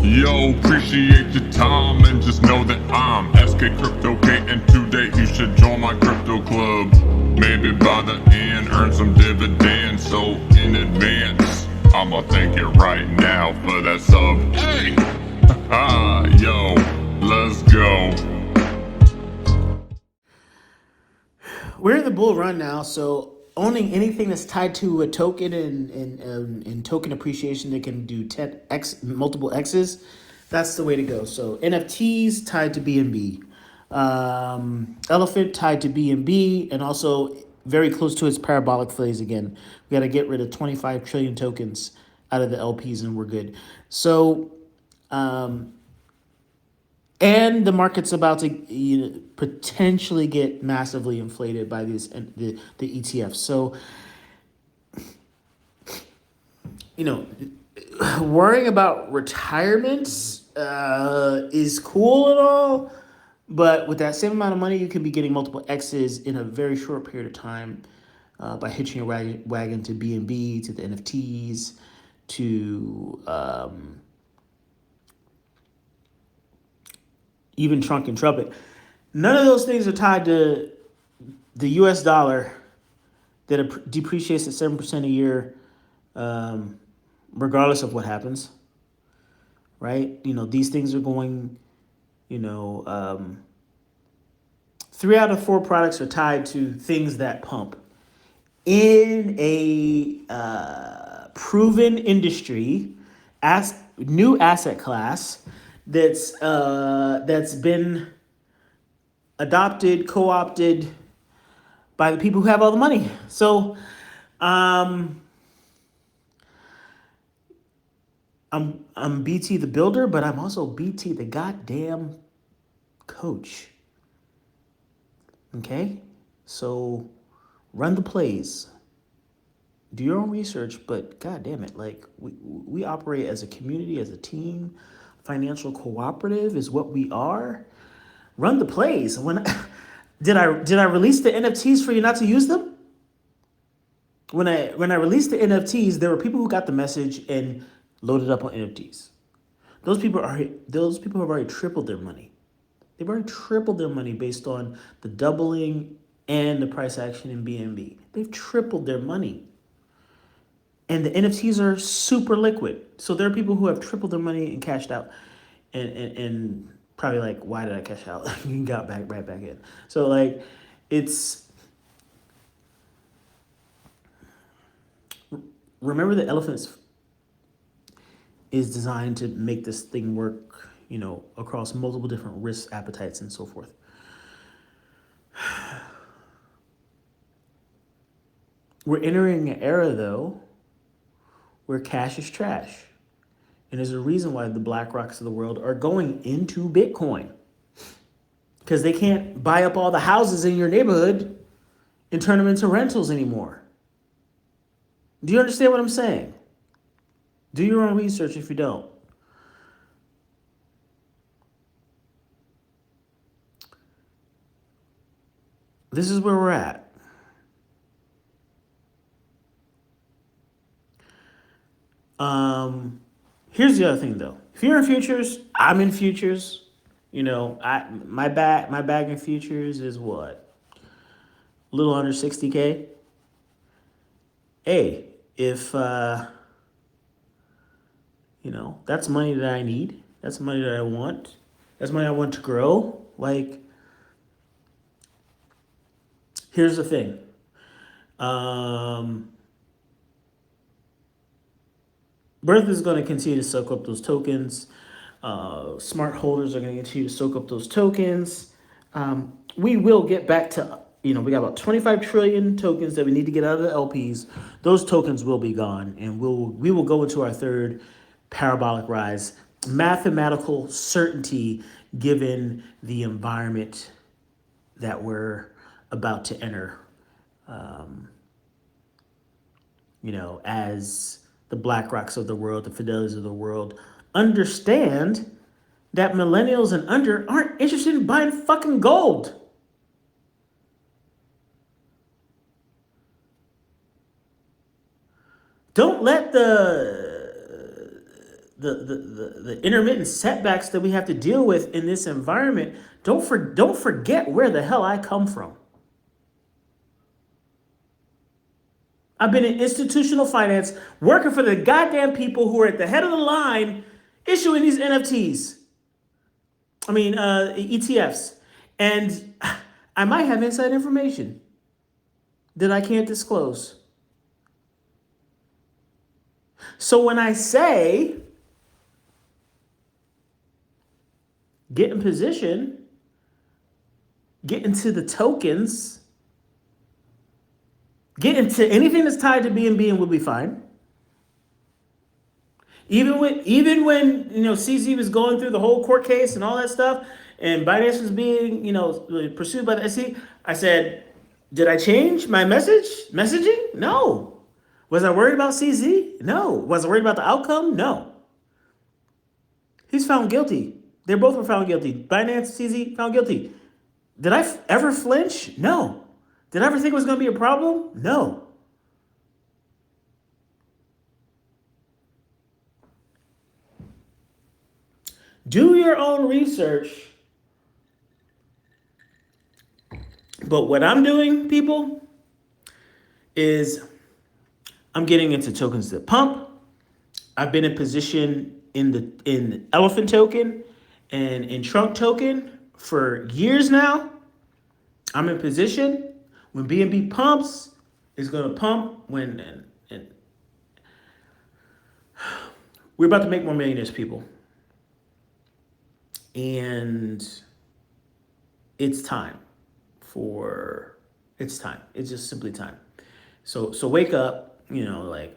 Yo, appreciate your time and just know that I'm SK CryptoK, and today you should join my crypto club. Maybe by the end earn some dividends, so in advance I'ma thank you right now for that sub. Hey! Yo, let's go. We're in the bull run now, so owning anything that's tied to a token and token appreciation that can do 10x multiple x's, that's the way to go. So NFTs tied to BNB, Elephant tied to BNB, and also very close to its parabolic phase again. We got to get rid of 25 trillion tokens out of the LPs, and we're good. So and the market's about to potentially get massively inflated by these the ETFs. So, worrying about retirements is cool and all, but with that same amount of money, you can be getting multiple X's in a very short period of time by hitching a wagon to BNB, to the NFTs, to even Trunk and Trumpet. None of those things are tied to the US dollar that depreciates at 7% a year, regardless of what happens, right? These things are going, 3 out of 4 products are tied to things that pump in a proven industry, new asset class that's been adopted, co-opted by the people who have all the money. So I'm BT the builder, but I'm also BT the goddamn coach. Okay? So run the plays. Do your own research, but god damn it, like we operate as a community, as a team. Financial cooperative is what we are. Run the plays. When did I release the NFTs for you not to use them? When I released the NFTs, there were people who got the message and loaded up on NFTs. Those people have already tripled their money. They've already tripled their money based on the doubling and the price action in BNB. They've tripled their money. And the NFTs are super liquid. So there are people who have tripled their money and cashed out and probably like, why did I cash out? You got right back in. So like remember the elephants is designed to make this thing work, across multiple different risk appetites and so forth. We're entering an era though where cash is trash. And there's a reason why the BlackRocks of the world are going into Bitcoin. Because they can't buy up all the houses in your neighborhood and turn them into rentals anymore. Do you understand what I'm saying? Do your own research if you don't. This is where we're at. Here's the other thing though. If you're in futures, I'm in futures. My bag in futures is what? A little under 60K. Hey, if that's money that I need, that's money that I want, that's money I want to grow. Like, here's the thing. Birth is going to continue to soak up those tokens. Smart holders are going to continue to soak up those tokens. We will get back to, we got about 25 trillion tokens that we need to get out of the LPs. Those tokens will be gone, and we will go into our third parabolic rise. Mathematical certainty given the environment that we're about to enter. As the BlackRocks of the world, the Fidelities of the world, understand that millennials and under aren't interested in buying fucking gold. Don't let the the intermittent setbacks that we have to deal with in this environment, don't forget where the hell I come from. I've been in institutional finance, working for the goddamn people who are at the head of the line issuing these NFTs. ETFs. And I might have inside information that I can't disclose. So when I say get in position, get into the tokens, get into anything that's tied to BNB and we'll be fine. Even when CZ was going through the whole court case and all that stuff, and Binance was being pursued by the SEC, I said, did I change my messaging? No. Was I worried about CZ? No. Was I worried about the outcome? No. He's found guilty. They both were found guilty. Binance, CZ, found guilty. Did I ever flinch? No. Did I ever think it was going to be a problem? No. Do your own research. But what I'm doing, people, is I'm getting into tokens that pump. I've been in position in Elephant token and in Trunk token for years now. I'm in position. When BNB pumps, it's going to pump. And we're about to make more millionaires, people. And it's time. It's just simply time. So wake up,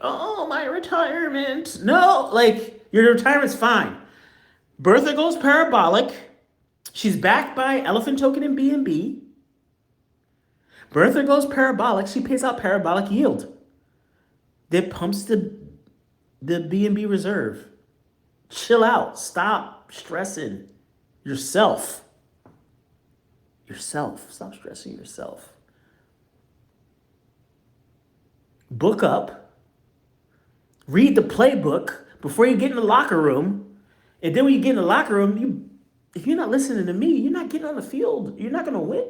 oh, my retirement. No, your retirement's fine. Bertha goes Parabolic. She's backed by Elephant Token and BNB. Bertha goes Parabolic. She pays out Parabolic yield that pumps the BNB reserve. Chill out. Stop stressing yourself. Stop stressing yourself. Book up. Read the playbook before you get in the locker room. And then when you get in the locker room, if you're not listening to me, you're not getting on the field. You're not going to win.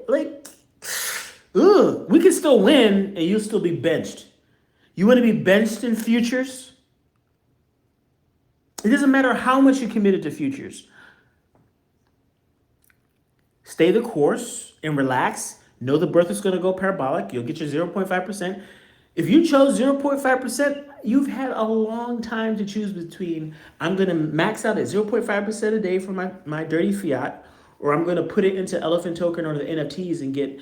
We can still win and you'll still be benched. You want to be benched in futures? It doesn't matter how much you committed to futures. Stay the course and relax. Know the Bertha's going to go Parabolic. You'll get your 0.5%. If you chose 0.5%, you've had a long time to choose between I'm going to max out at 0.5% a day for my dirty fiat, or I'm going to put it into Elephant Token or the NFTs and get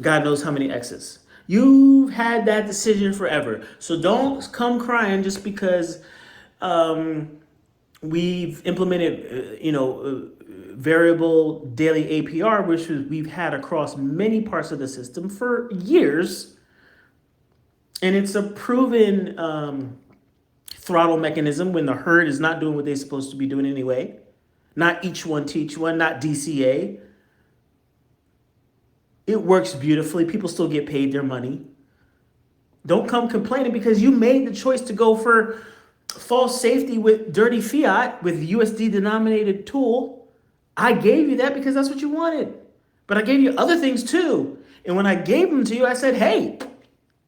God knows how many X's. You've had that decision forever. So don't come crying just because we've implemented, variable daily APR, which we've had across many parts of the system for years. And it's a proven throttle mechanism when the herd is not doing what they're supposed to be doing anyway. Not each one teach one, not DCA. It works beautifully. People still get paid their money. Don't come complaining because you made the choice to go for false safety with dirty fiat, with USD denominated tool. I gave you that because that's what you wanted. But I gave you other things too. And when I gave them to you, I said, hey,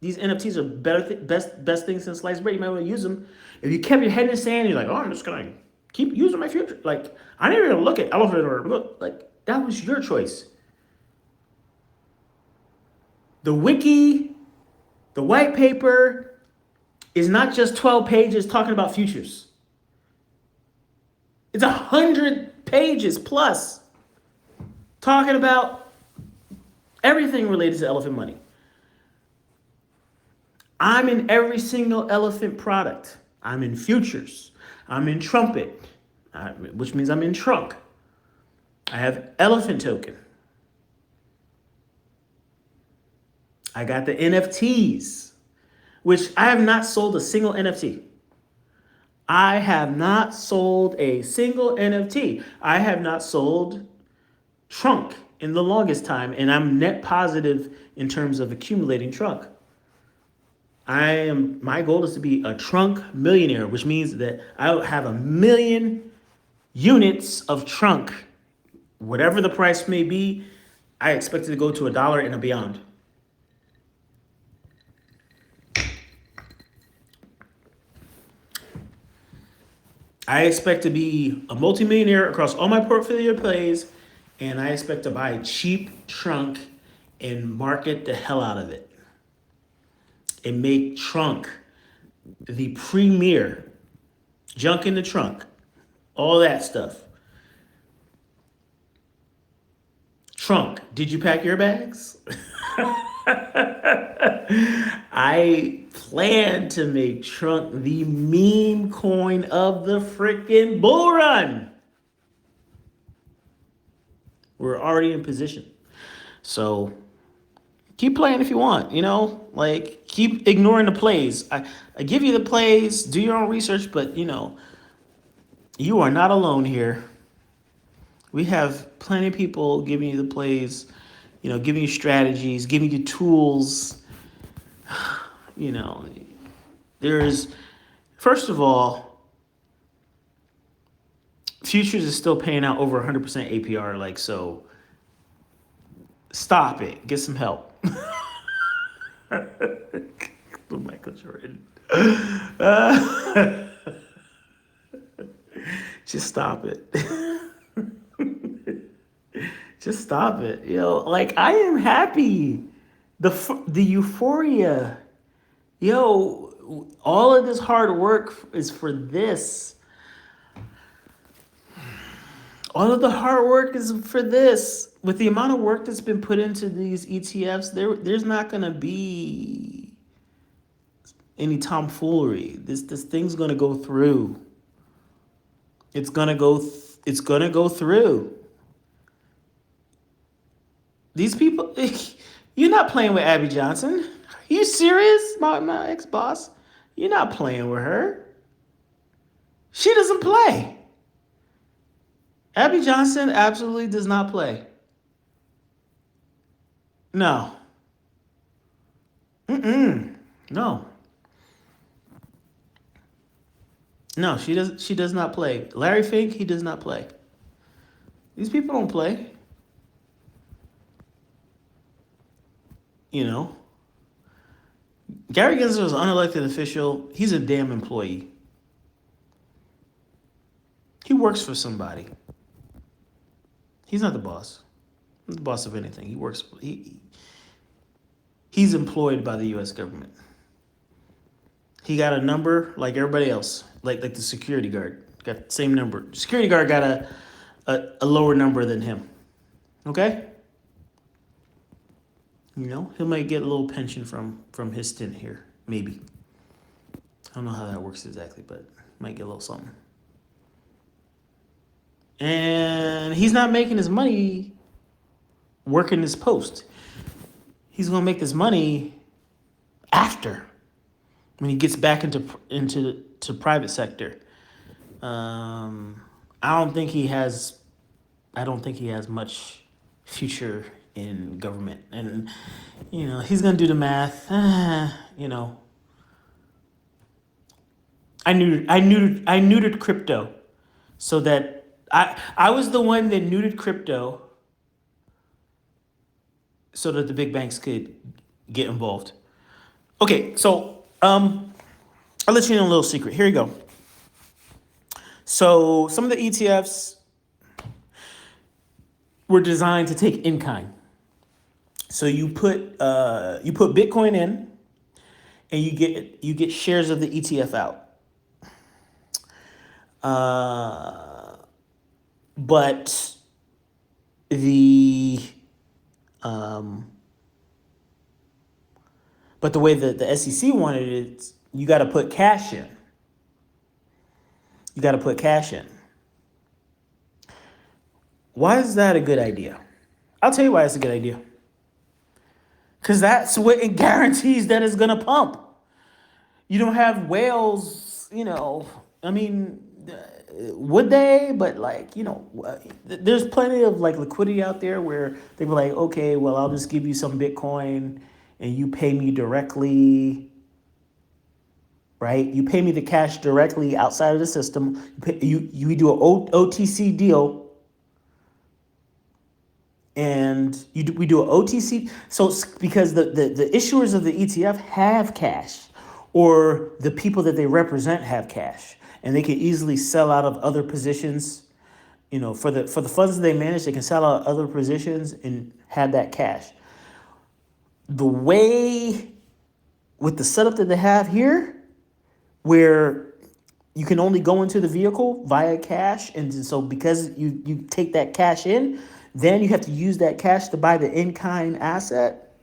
these NFTs are best things since sliced bread. You might want to use them. If you kept your head in the sand, you're like, oh, I'm just going to keep using my future. I didn't even look at Elephant or look. That was your choice. The Wiki, the white paper is not just 12 pages talking about futures. It's 100 pages plus talking about everything related to elephant money. I'm in every single elephant product. I'm in futures. I'm in trumpet, which means I'm in trunk. I have elephant token. I got the NFTs, which I have not sold a single NFT. I have not sold a single NFT. I have not sold trunk in the longest time, and I'm net positive in terms of accumulating trunk. My goal is to be a trunk millionaire, which means that I'll have 1 million units of trunk, whatever the price may be. I expect it to go to $1 and beyond. I expect to be a multimillionaire across all my portfolio plays, and I expect to buy cheap trunk and market the hell out of it and make trunk the premier junk in the trunk, all that stuff. Trunk, did you pack your bags? I plan to make trunk the meme coin of the freaking bull run. We're already in position. So keep playing if you want, like keep ignoring the plays. I give you the plays, do your own research, but you are not alone here. We have plenty of people giving you the plays, giving you strategies, giving you tools. There's, first of all, futures is still paying out over 100% APR. So stop it. Get some help. Michael Jordan. Just stop it. Just stop it. I am happy. The euphoria. All of this hard work is for this. All of the hard work is for this. With the amount of work that's been put into these ETFs, there's not going to be any tomfoolery. This thing's going to go through. It's going to go through. These people, you're not playing with Abby Johnson. Are you serious? My ex-boss? You're not playing with her. She doesn't play. Abby Johnson absolutely does not play. No. No. No, she does not play. Larry Fink, he does not play. These people don't play. Gary Gensler is an unelected official. He's a damn employee. He works for somebody. He's not the boss. He's the boss of anything. He's employed by the U.S. government. He got a number like everybody else, like the security guard. Got the same number. Security guard got a lower number than him. Okay? He might get a little pension from his stint here. Maybe. I don't know how that works exactly, but might get a little something. And he's not making his money working this post. He's going to make this money after, when he gets back into private sector. I don't think he has much future in government, and he's gonna do the math. I neutered crypto, so that I was the one that neutered crypto, so that the big banks could get involved. Okay, so I'll let you in a little secret. Here you go. So some of the ETFs were designed to take in kind. So you put Bitcoin in, and you get shares of the ETF out. But the way that the SEC wanted it, you got to put cash in. Why is that a good idea? I'll tell you why it's a good idea. Because that's what it guarantees that it's going to pump. You don't have whales, would they? But there's plenty of liquidity out there where they were like, okay, well, I'll just give you some Bitcoin and you pay me directly. right? You pay me the cash directly outside of the system. You do an OTC deal, and we do an OTC. So because the issuers of the ETF have cash, or the people that they represent have cash, and they can easily sell out of other positions. For the funds that they manage, they can sell out other positions and have that cash. The way with the setup that they have here, where you can only go into the vehicle via cash, and so because you take that cash in, then you have to use that cash to buy the in-kind asset.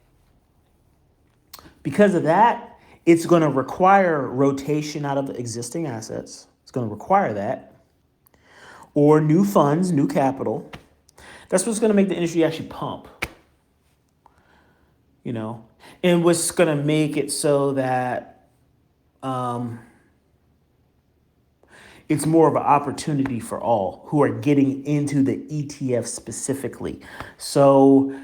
Because of that, it's going to require rotation out of existing assets. It's going to require that, or new funds, new capital. That's what's going to make the industry actually pump. And what's going to make it so that it's more of an opportunity for all who are getting into the ETF specifically. So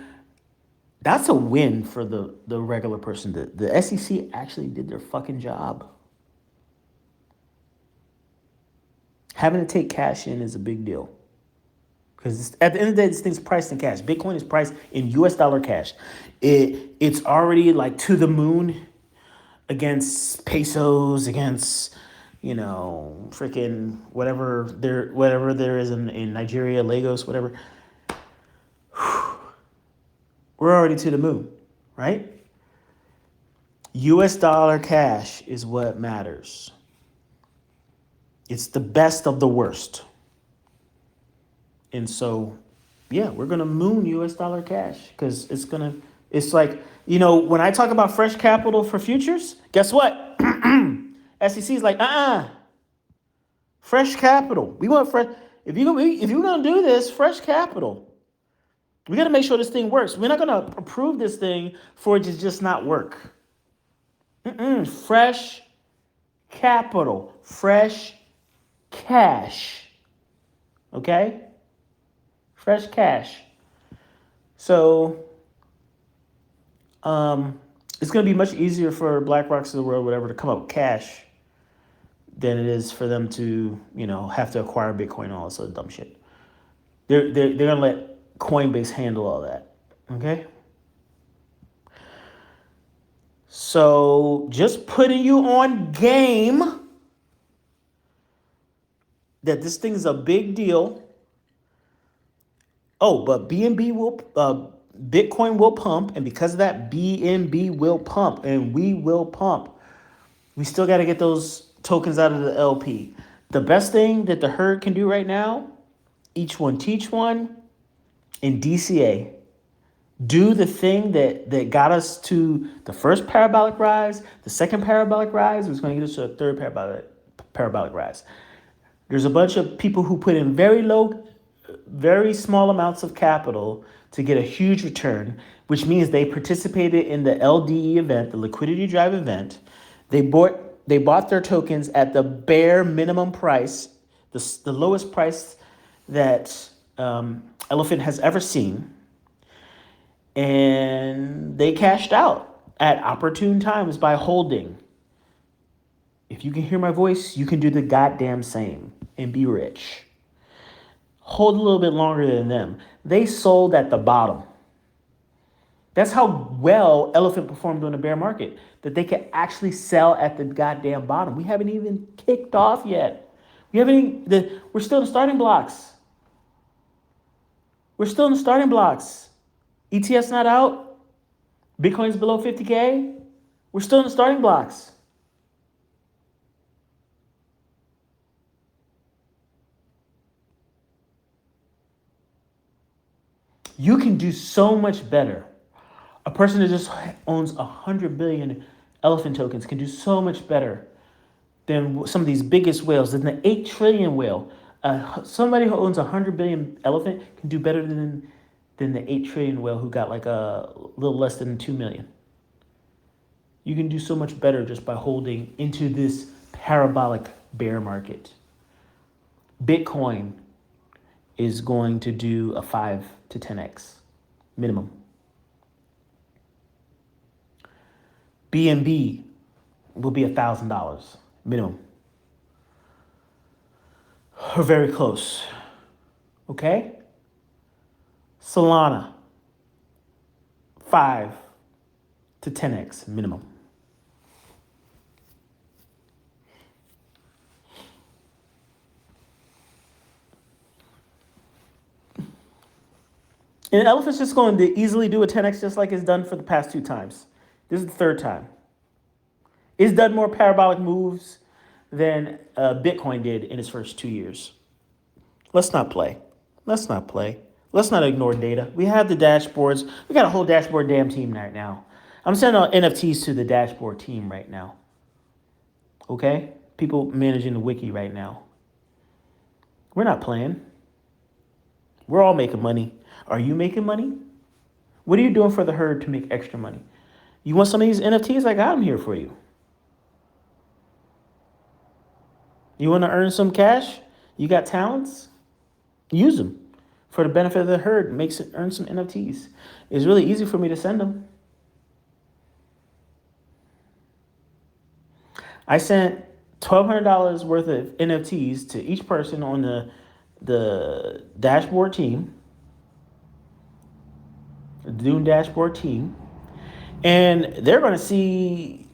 that's a win for the regular person. The SEC actually did their fucking job. Having to take cash in is a big deal. Because at the end of the day, this thing's priced in cash. Bitcoin is priced in US dollar cash. It's already like to the moon against pesos, against freaking whatever there is in Nigeria, Lagos, whatever. We're already to the moon, right? US dollar cash is what matters. It's the best of the worst. And so, yeah, we're going to moon US dollar cash because it's like, when I talk about fresh capital for futures, guess what? SEC is like, fresh capital. We want fresh. If you're going to do this, fresh capital. We got to make sure this thing works. We're not going to approve this thing for it to just not work. Fresh capital. Fresh cash. Okay? Fresh cash. So, it's going to be much easier for BlackRocks of the world, whatever, to come up with cash than it is for them to, have to acquire Bitcoin and all this other dumb shit. They're going to let Coinbase handle all that. Okay? So, just putting you on game that this thing is a big deal. Oh, but BNB Bitcoin will pump, and because of that, BNB will pump, and we will pump. We still got to get those tokens out of the LP. The best thing that the herd can do right now, each one teach one, in DCA. Do the thing that got us to the first parabolic rise, the second parabolic rise, was going to get us to a third parabolic rise. There's a bunch of people who put in very small amounts of capital to get a huge return, which means they participated in the LDE event, the liquidity drive event. They bought their tokens at the bare minimum price, the lowest price that Elephant has ever seen. And they cashed out at opportune times by holding. If you can hear my voice, you can do the goddamn same and be rich. Hold a little bit longer than them. They sold at the bottom. That's how well Elephant performed during the bear market, that they could actually sell at the goddamn bottom. We haven't even kicked off yet. We're still in the starting blocks. We're still in the starting blocks. ETF's not out. Bitcoin's below 50K. We're still in the starting blocks. You can do so much better. A person that just owns 100 billion elephant tokens can do so much better than some of these biggest whales, than the 8 trillion whale. Somebody who owns 100 billion elephant can do better than the 8 trillion whale who got like a little less than 2 million. You can do so much better just by holding into this parabolic bear market. Bitcoin is going to do a 5 to 10x minimum. BNB will be $1,000. minimum. Or very close. Okay? Solana, 5 to 10x minimum. And Elephant's just going to easily do a 10x just like it's done for the past 2 times. This is the 3rd time. It's done more parabolic moves than Bitcoin did in its first 2 years. Let's not play. Let's not play. Let's not ignore data. We have the dashboards. We got a whole dashboard damn team right now. I'm sending out NFTs to the dashboard team right now. Okay? People managing the wiki right now. We're not playing. We're all making money. Are you making money? What are you doing for the herd to make extra money? You want some of these NFTs? I got them here for you. You want to earn some cash? You got talents? Use them for the benefit of the herd. Earn some NFTs. It's really easy for me to send them. I sent $1,200 worth of NFTs to each person on the dashboard team, the Dune dashboard team, and they're going to see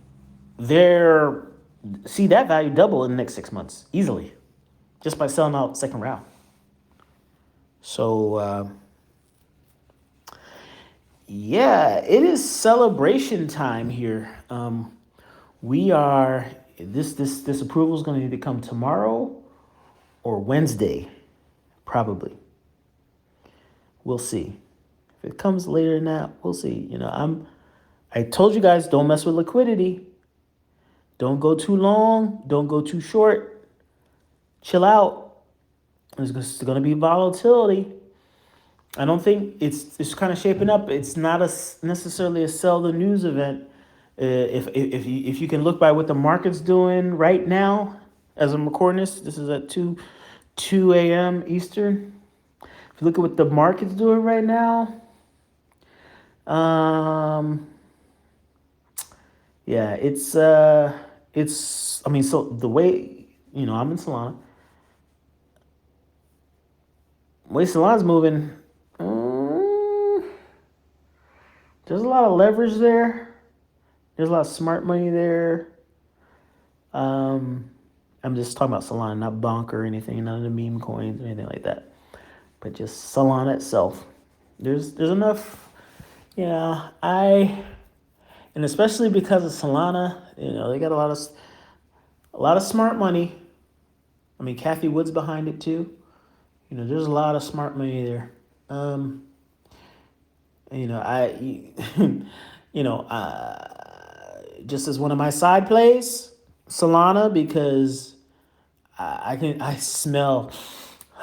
that value double in the next 6 months easily, just by selling out second round. So yeah, it is celebration time here. We are this approval is going to either come tomorrow or Wednesday, probably. We'll see. If it comes later than that, we'll see. I told you guys, don't mess with liquidity. Don't go too long. Don't go too short. Chill out. There's going to be volatility. I don't think it's kind of shaping up. It's not necessarily a sell the news event. If you can look by what the market's doing right now, as I'm recording this is at 2 a.m. Eastern. If you look at what the market's doing right now, yeah, so the way, I'm in Solana. The way Solana's moving, there's a lot of leverage there. There's a lot of smart money there. I'm just talking about Solana, not Bonk or anything, none of the meme coins or anything like that. But just Solana itself. There's enough, and especially because of Solana, they got a lot of smart money. I mean, Kathy Wood's behind it too. There's a lot of smart money there. Just as one of my side plays, Solana, because I smell,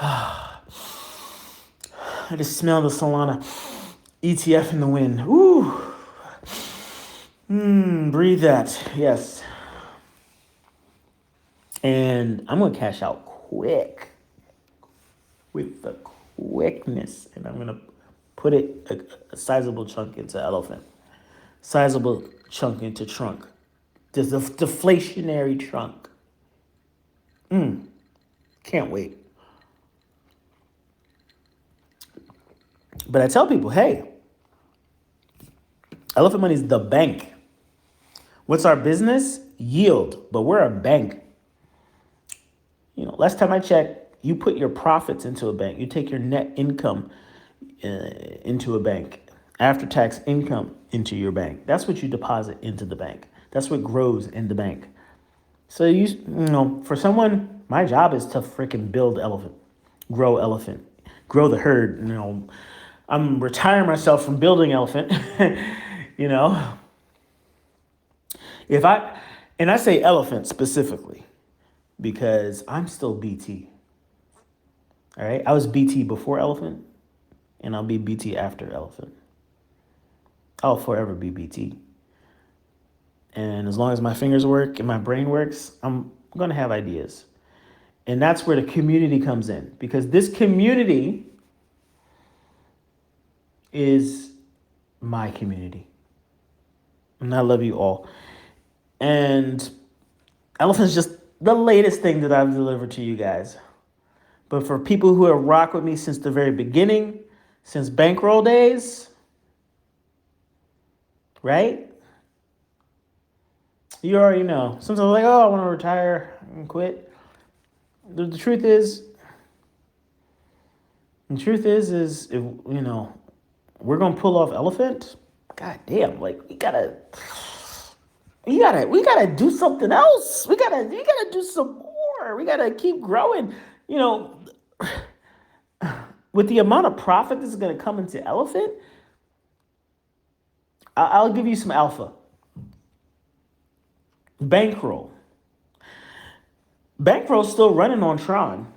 I just smell the Solana ETF in the wind. Ooh. Breathe that. Yes. And I'm going to cash out quick with the quickness. And I'm going to put a sizable chunk into elephant. Sizable chunk into trunk. There's a deflationary trunk. Can't wait. But I tell people, hey, Elephant Money is the bank. What's our business? Yield. But we're a bank. Last time I checked, you put your profits into a bank. You take your net income into a bank. After-tax income into your bank. That's what you deposit into the bank. That's what grows in the bank. So, for someone, my job is to freaking build elephant, grow the herd. I'm retiring myself from building elephant. I say elephant specifically because I'm still BT. All right. I was BT before elephant and I'll be BT after elephant. I'll forever be BT. And as long as my fingers work and my brain works, I'm going to have ideas. And that's where the community comes in, because this community is my community. And I love you all. And elephant's just the latest thing that I've delivered to you guys. But for people who have rocked with me since the very beginning, since bankroll days, right? You already know. Sometimes I'm like, oh, I want to retire and quit. The truth is if we're gonna pull off elephant. God damn, like we gotta do something else. We gotta do some more. We gotta keep growing. You know, with the amount of profit that's gonna come into elephant, I'll give you some alpha. Bankroll. Bankroll's still running on Tron.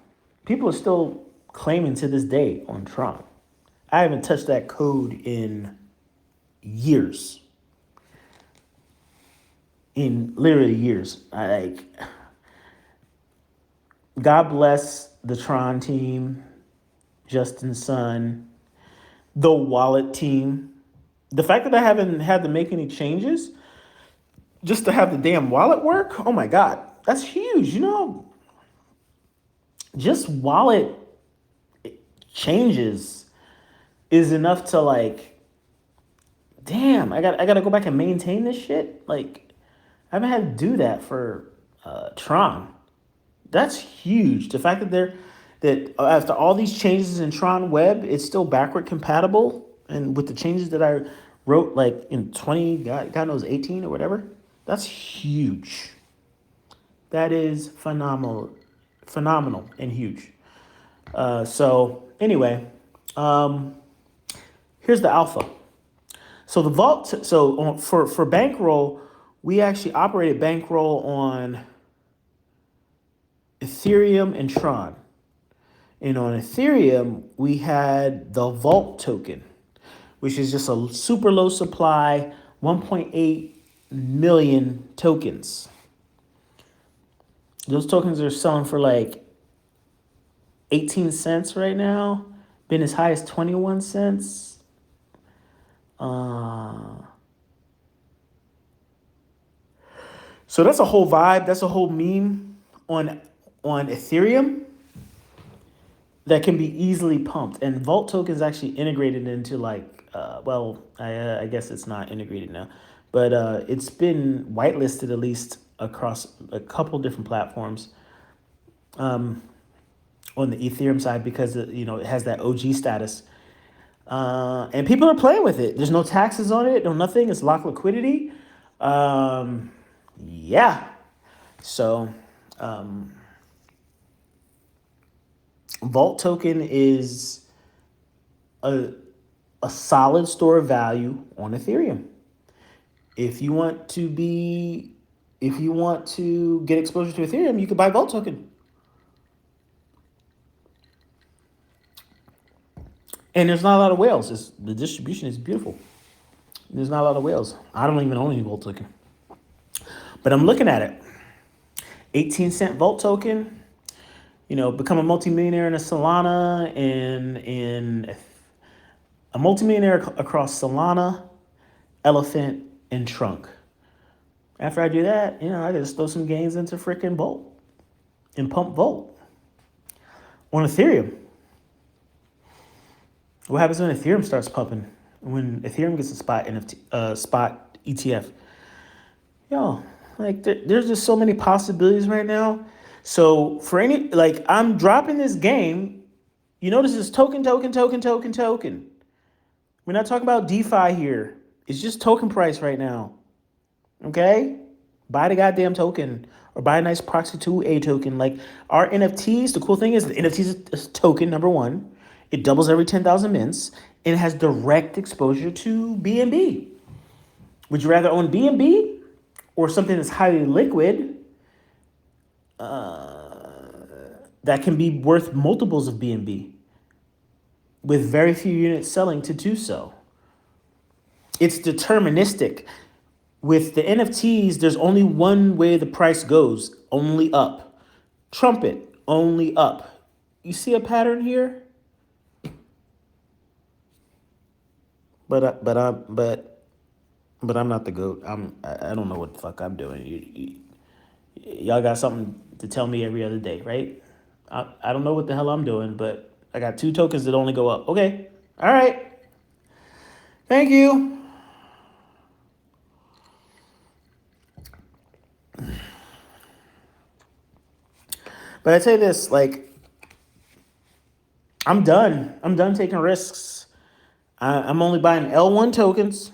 People are still claiming to this day on Tron. I haven't touched that code in years. In literally years. God bless the Tron team, Justin's son, the wallet team. The fact that I haven't had to make any changes just to have the damn wallet work, oh my God, that's huge. Just wallet changes is enough to damn, I gotta go back and maintain this shit. I haven't had to do that for Tron. That's huge. The fact that after all these changes in Tron Web, it's still backward compatible, and with the changes that I wrote in 20, God knows 18 or whatever, that's huge. That is phenomenal and huge. So anyway, here's the alpha. So the vault. So for bankroll, we actually operated bankroll on Ethereum and Tron. And on Ethereum, we had the vault token, which is just a super low supply, 1.8 million tokens. Those tokens are selling for 18 cents right now. Been as high as 21 cents. So that's a whole vibe. That's a whole meme on Ethereum that can be easily pumped. And Vault token is actually integrated into I guess it's not integrated now, but it's been whitelisted at least across a couple different platforms on the Ethereum side because it has that OG status. And people are playing with it. There's no taxes on it, no nothing. It's locked liquidity. Yeah. So Vault token is a solid store of value on Ethereum. If you want to get exposure to Ethereum, you can buy Vault token. And there's not a lot of whales. The distribution is beautiful. There's not a lot of whales. I don't even own any Vault token. But I'm looking at it. 18-cent Vault token. Become a multimillionaire in a Solana and a multimillionaire across Solana, Elephant, and Trunk. After I do that, I just throw some gains into freaking Vault and pump Vault on Ethereum. What happens when Ethereum starts pumping? When Ethereum gets a spot NFT, spot ETF? There's just so many possibilities right now. So for I'm dropping this game. You notice it's token. We're not talking about DeFi here. It's just token price right now. Okay? Buy the goddamn token or buy a nice proxy to a token. Our NFTs, the cool thing is the NFTs is token, number one. It doubles every 10,000 mints and it has direct exposure to BNB. Would you rather own BNB or something that's highly liquid that can be worth multiples of BNB with very few units selling to do so? It's deterministic. With the NFTs, there's only one way the price goes, only up. Trumpet, only up. You see a pattern here? But I'm not the GOAT. I don't know what the fuck I'm doing. Y'all got something to tell me every other day, right? I don't know what the hell I'm doing, but I got 2 tokens that only go up. Okay. All right. Thank you. But I say this, like, I'm done. I'm done taking risks. I'm only buying L1 tokens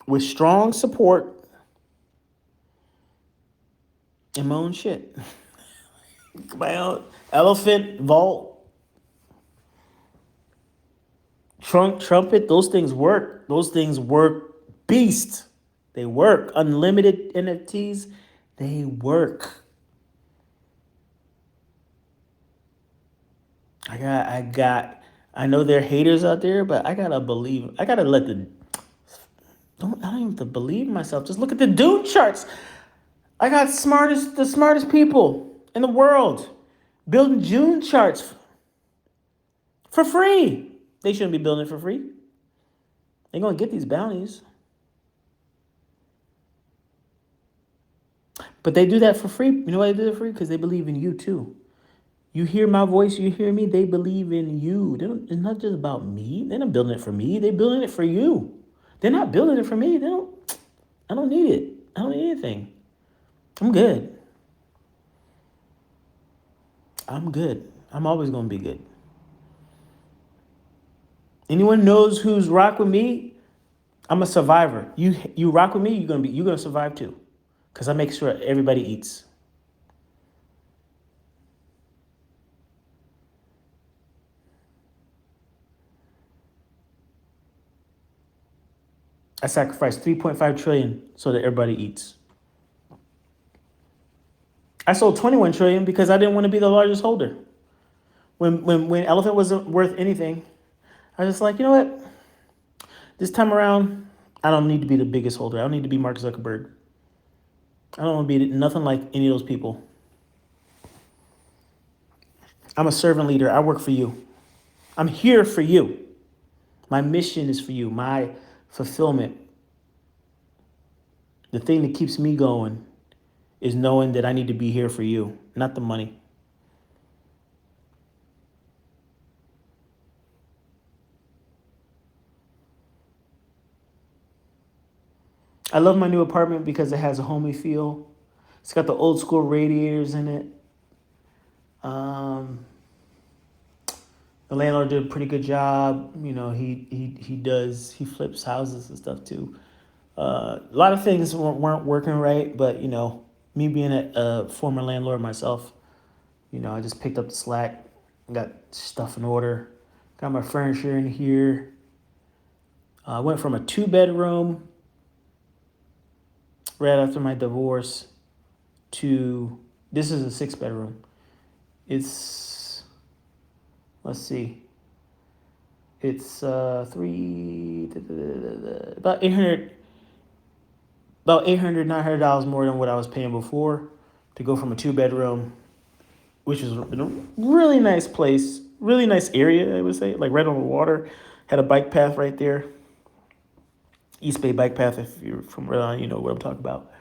with strong support in my own shit. My own elephant, vault, trunk, trumpet, those things work. Those things work beast. They work. Unlimited NFTs, they work. I know there are haters out there, but I gotta believe. I gotta let the I don't even have to believe in myself. Just look at the Dune charts. I got the smartest people in the world building Dune charts for free. They shouldn't be building it for free. They're gonna get these bounties. But they do that for free. You know why they do it for free? Because they believe in you too. You hear my voice, you hear me, they believe in you. It's not just about me. They're not building it for me. They're building it for you. They're not building it for me. I don't need it. I don't need anything. I'm good. I'm good. I'm always gonna be good. Anyone knows who's rock with me? I'm a survivor. You rock with me, you're gonna survive too. Cause I make sure everybody eats. I sacrificed 3.5 trillion so that everybody eats. I sold 21 trillion because I didn't want to be the largest holder. When Elephant wasn't worth anything, I was just like, you know what? This time around, I don't need to be the biggest holder. I don't need to be Mark Zuckerberg. I don't want to be nothing like any of those people. I'm a servant leader. I work for you. I'm here for you. My mission is for you. My fulfillment, the thing that keeps me going, is knowing that I need to be here for you, not the money. I love my new apartment because it has a homey feel. It's got the old school radiators in it. The landlord did a pretty good job. You know, he flips houses and stuff too. A lot of things weren't working right, but you know, me being a former landlord myself, you know, I just picked up the slack, got stuff in order, got my furniture in here. I went from a 2-bedroom right after my divorce to this is a 6-bedroom. It's let's see. It's about 800 $900 more than what I was paying before to go from a 2-bedroom, which is in a really nice place, really nice area, I would say, like right on the water. Had a bike path right there. East Bay bike path, if you're from Rhode Island, you know what I'm talking about.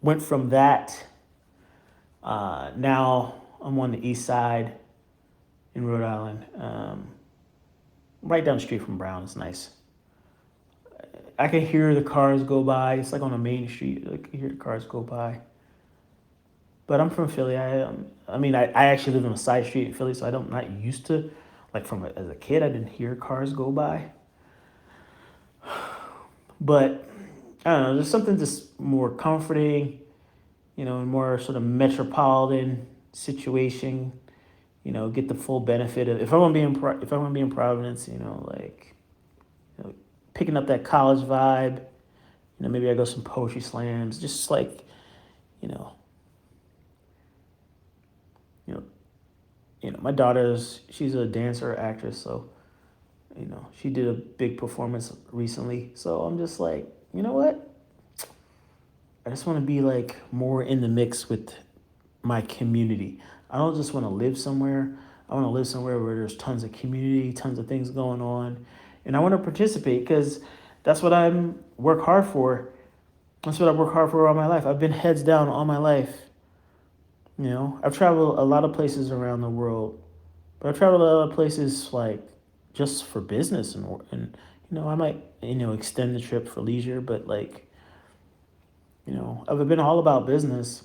Went from that. Now I'm on the east side in Rhode Island. Right down the street from Brown. It's nice. I can hear the cars go by. It's like on a main street. I can hear the cars go by. But I'm from Philly. I actually live on a side street in Philly, so I'm not used to, like as a kid, I didn't hear cars go by. But I don't know, there's something just more comforting, you know, more sort of metropolitan situation. You know, get the full benefit of if I want to be in Providence, you know, like, you know, picking up that college vibe. You know, maybe I go some poetry slams, just like, you know, my she's a dancer, actress, so, you know, she did a big performance recently. So I'm just like, you know what? I just want to be like more in the mix with my community. I don't just want to live somewhere. I want to live somewhere where there's tons of community, tons of things going on. And I want to participate because that's what I work hard for. That's what I work hard for all my life. I've been heads down all my life. I've traveled a lot of places around the world, but I've traveled a lot of places like just for business and I might extend the trip for leisure, but like I've been all about business,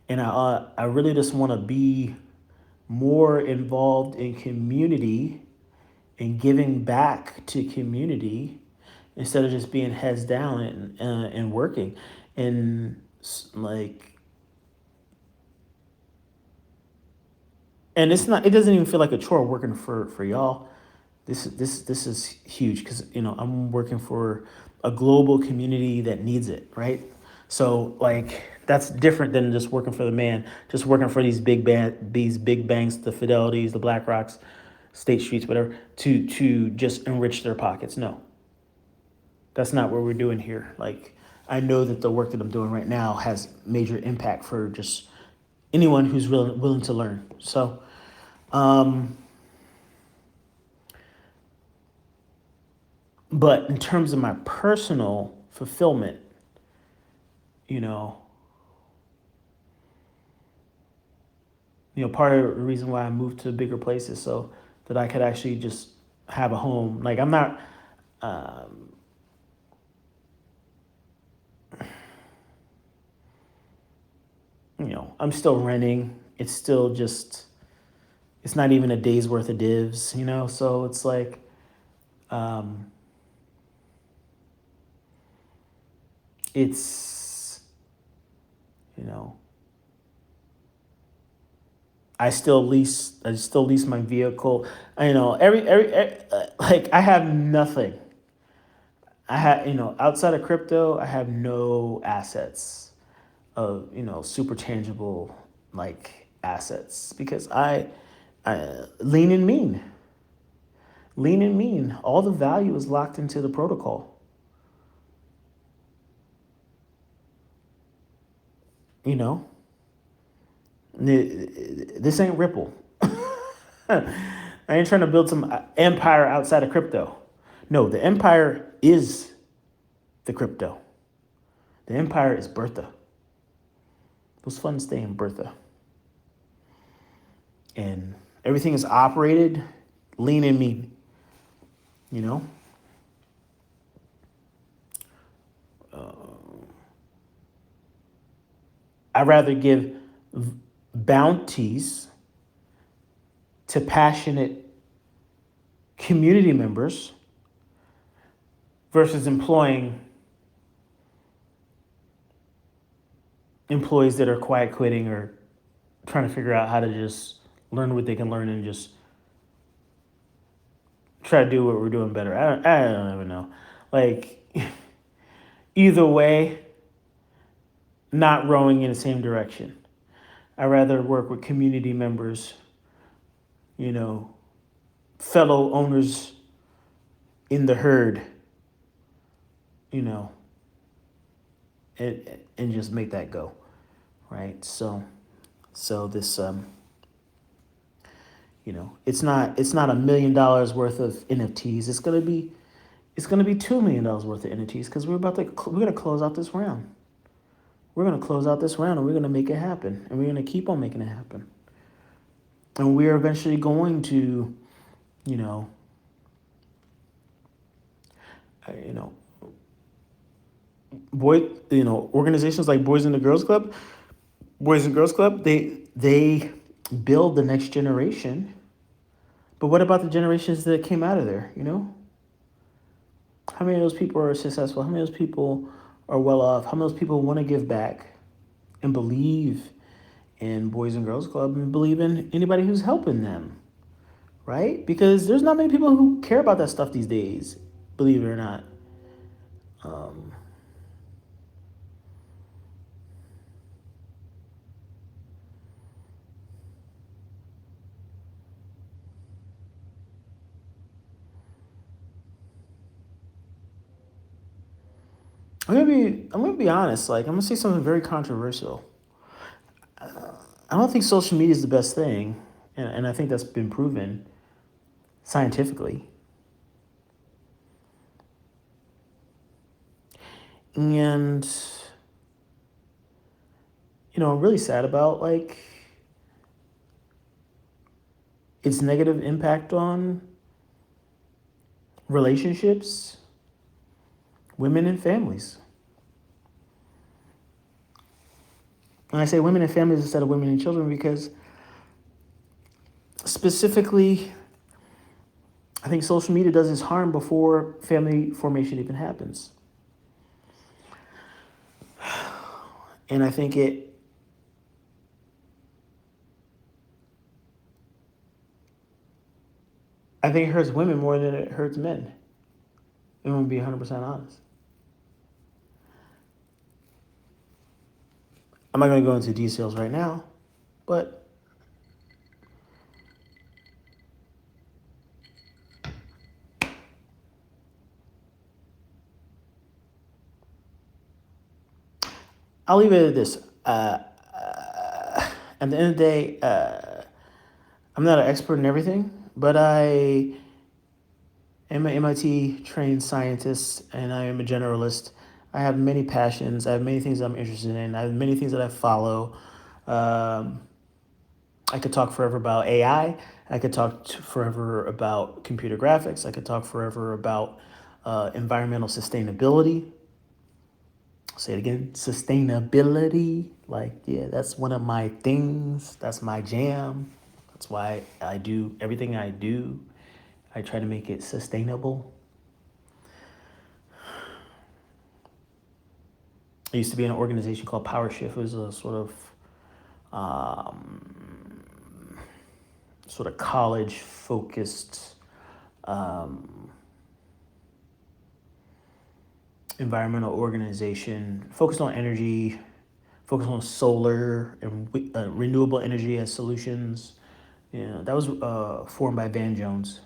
and I really just want to be more involved in community and giving back to community instead of just being heads down and working and like and it doesn't even feel like a chore working for y'all. This is huge because I'm working for a global community that needs it, right? So like that's different than just working for the man, just working for these big banks, the Fidelities, the Black Rocks, State Streets, whatever, to just enrich their pockets. No, that's not what we're doing here. Like I know that the work that I'm doing right now has major impact for just anyone who's willing to learn. So but in terms of my personal fulfillment, you know, part of the reason why I moved to bigger places so that I could actually just have a home. Like I'm not, um, I'm still renting. It's still just, it's not even a day's worth of divs, So it's like, um, it's, you know, I still lease my vehicle. Like I have nothing. Outside of crypto, I have no assets of, super tangible like assets because I lean and mean. Lean and mean. All the value is locked into the protocol. You know, this ain't Ripple. I ain't trying to build some empire outside of crypto. No, the empire is the crypto. The empire is Bertha. Those funds stay in Bertha. And everything is operated lean and mean. You know? I'd rather give bounties to passionate community members versus employing employees that are quiet quitting or trying to figure out how to just learn what they can learn and just try to do what we're doing better. I don't even know. Like, either way, not rowing in the same direction. I'd rather work with community members, fellow owners in the herd, you know, and just make that go, right? So this it's not $1 million worth of NFTs. It's gonna be $2 million worth of NFTs because we're gonna close out this round. We're gonna close out this round and we're gonna make it happen, and we're gonna keep on making it happen. And we're eventually going to, you know, you know, organizations like Boys and Girls Club, they build the next generation. But what about the generations that came out of there? How many of those people are successful? How many of those people are well off? How many of those people want to give back and believe in Boys and Girls Club and believe in anybody who's helping them, right? Because there's not many people who care about that stuff these days, believe it or not. I'm gonna be honest. Like I'm gonna say something very controversial. I don't think social media is the best thing, and I think that's been proven scientifically. And, I'm really sad about like its negative impact on relationships, women, and families. And I say women and families instead of women and children because specifically, I think social media does its harm before family formation even happens. And I think it hurts women more than it hurts men. I'm gonna be 100% honest. I'm not gonna go into details right now, but I'll leave it at this. At the end of the day, I'm not an expert in everything, but I am an MIT trained scientist and I am a generalist. I have many passions. I have many things I'm interested in. I have many things that I follow. Um, I could talk forever about AI. I could talk forever about computer graphics. I could talk forever about environmental sustainability. Say it again, sustainability. Like, yeah, that's one of my things. That's my jam. That's why I do everything I do. I try to make it sustainable. I used to be in an organization called Power Shift. It was a sort of college focused environmental organization focused on energy, focused on solar and renewable energy as solutions. That was formed by Van Jones.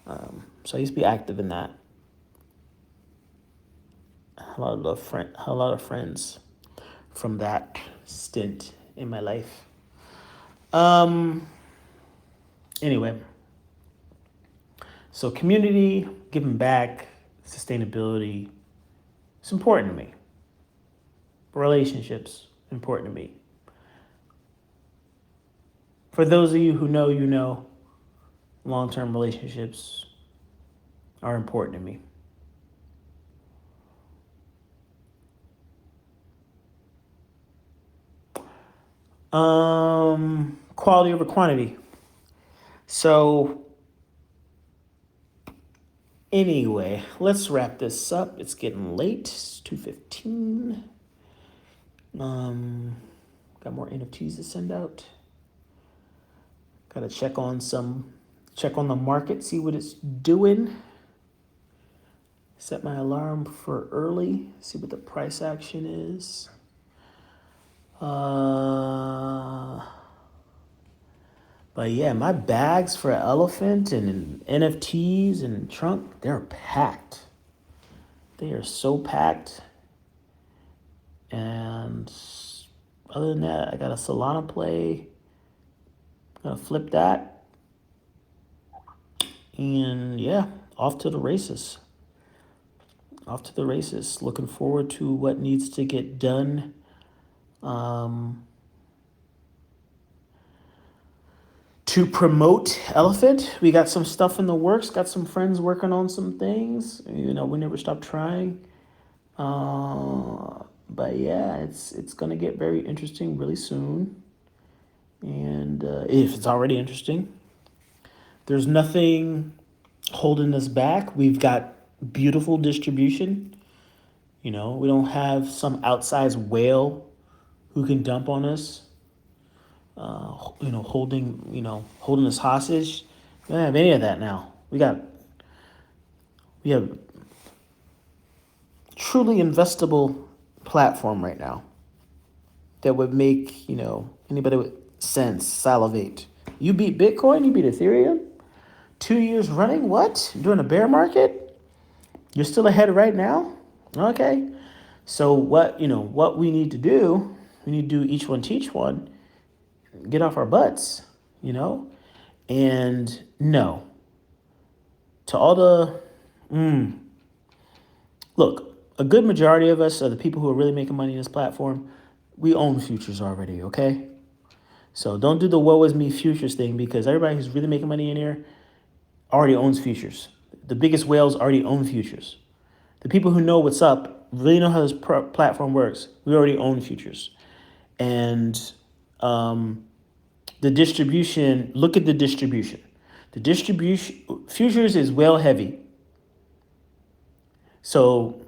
So I used to be active in that. A lot of friends from that stint in my life. Anyway, so community, giving back, sustainability, it's important to me. Relationships, important to me. For those of you who know, long-term relationships are important to me. Quality over quantity. So anyway, let's wrap this up. It's getting late. It's 2:15. Got more NFTs to send out. Gotta check on the market, see what it's doing. Set my alarm for early, see what the price action is. But yeah, my bags for Elephant and NFTs and trunk, they're packed. They are so packed. And other than that, I got a Solana play. Gonna flip that. And yeah, off to the races. Looking forward to what needs to get done. To promote Elephant, we got some stuff in the works. Got some friends working on some things. We never stop trying. But yeah, it's gonna get very interesting really soon. And if it's already interesting, there's nothing holding us back. We've got beautiful distribution. We don't have some outsized whale who can dump on us. Holding us hostage. We don't have any of that now. We have truly investable platform right now that would make anybody with sense salivate. You beat Bitcoin, you beat Ethereum, 2 years running. What? During a bear market, you're still ahead right now. Okay, so what we need to do? We need to do each one teach one. Get off our butts, and no. To all the look, a good majority of us are the people who are really making money in this platform. We own futures already, okay? So don't do the woe is me futures thing, because everybody who's really making money in here already owns futures. The biggest whales already own futures. The people who know what's up, really know how this platform works, we already own futures. And the distribution, look at the distribution. The distribution, futures is whale heavy. So,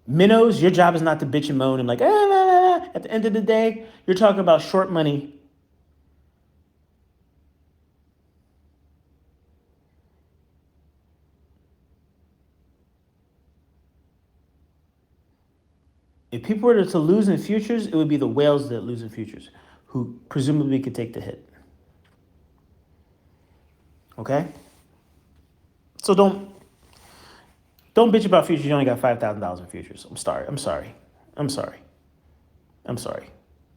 minnows, your job is not to bitch and moan and like, at the end of the day, you're talking about short money. If people were to lose in futures, it would be the whales that lose in futures, who presumably could take the hit. Okay? So don't bitch about futures. You only got $5,000 in futures. I'm sorry.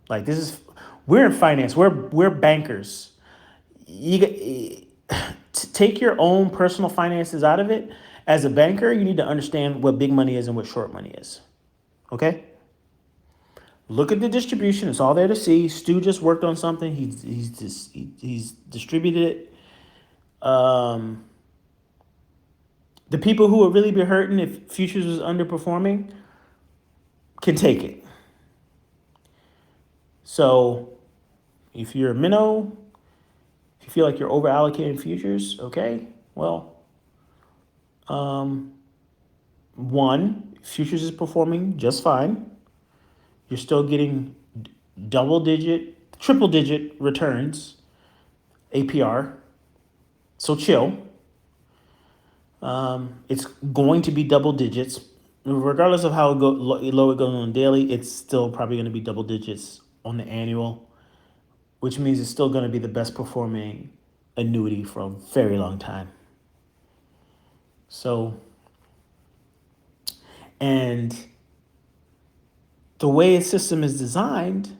Like, we're in finance. We're bankers. To take your own personal finances out of it. As a banker, you need to understand what big money is and what short money is. Okay? Look at the distribution. It's all there to see. Stu just worked on something. He's distributed it. The people who would really be hurting if futures was underperforming can take it. So if you're a minnow, if you feel like you're over allocating futures, okay, well, one, futures is performing just fine. You're still getting triple digit returns, APR. So chill. It's going to be double digits. Regardless of how low it goes on daily, it's still probably going to be double digits on the annual, which means it's still going to be the best performing annuity for a very long time. So, and the way a system is designed,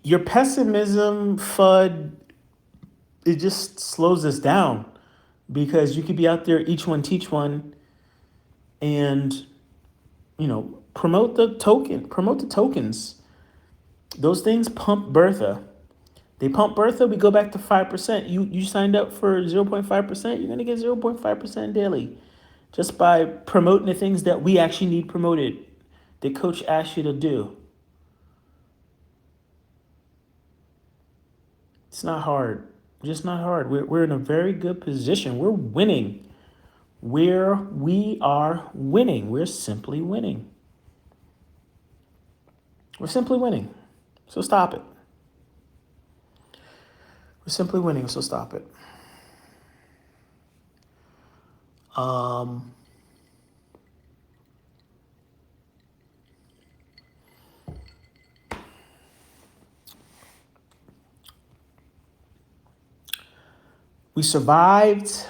your pessimism, FUD, it just slows us down, because you could be out there, each one teach one, and promote the tokens. Those things pump Bertha. They pump Bertha, we go back to 5%. You signed up for 0.5%, you're gonna get 0.5% daily, just by promoting the things that we actually need promoted, that Coach asked you to do. It's not hard. Just not hard. We're in a very good position. We're winning. We are winning. We're simply winning. We're simply winning. So stop it. We're simply winning, so stop it. We survived.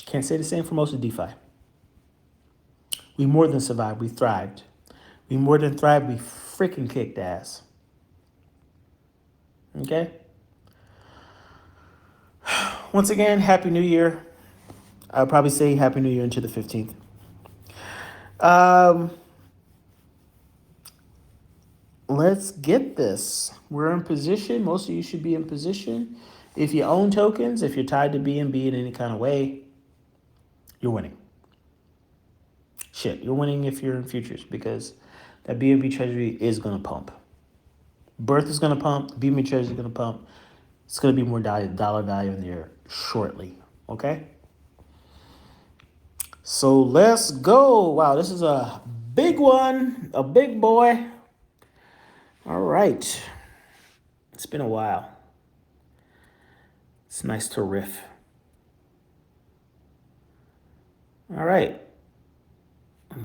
Can't say the same for most of DeFi. We more than survived. We thrived. We more than thrived. We freaking kicked ass. Okay? Once again, Happy New Year. I'll probably say Happy New Year into the 15th. Let's get this. We're in position. Most of you should be in position. If you own tokens, if you're tied to BNB in any kind of way, you're winning. Shit, you're winning if you're in futures, because that BNB treasury is going to pump. Birth is going to pump. BNB treasury is going to pump. It's going to be more dollar value in there shortly. Okay? So let's go. Wow, this is a big one. A big boy. All right. It's been a while. It's nice to riff. All right.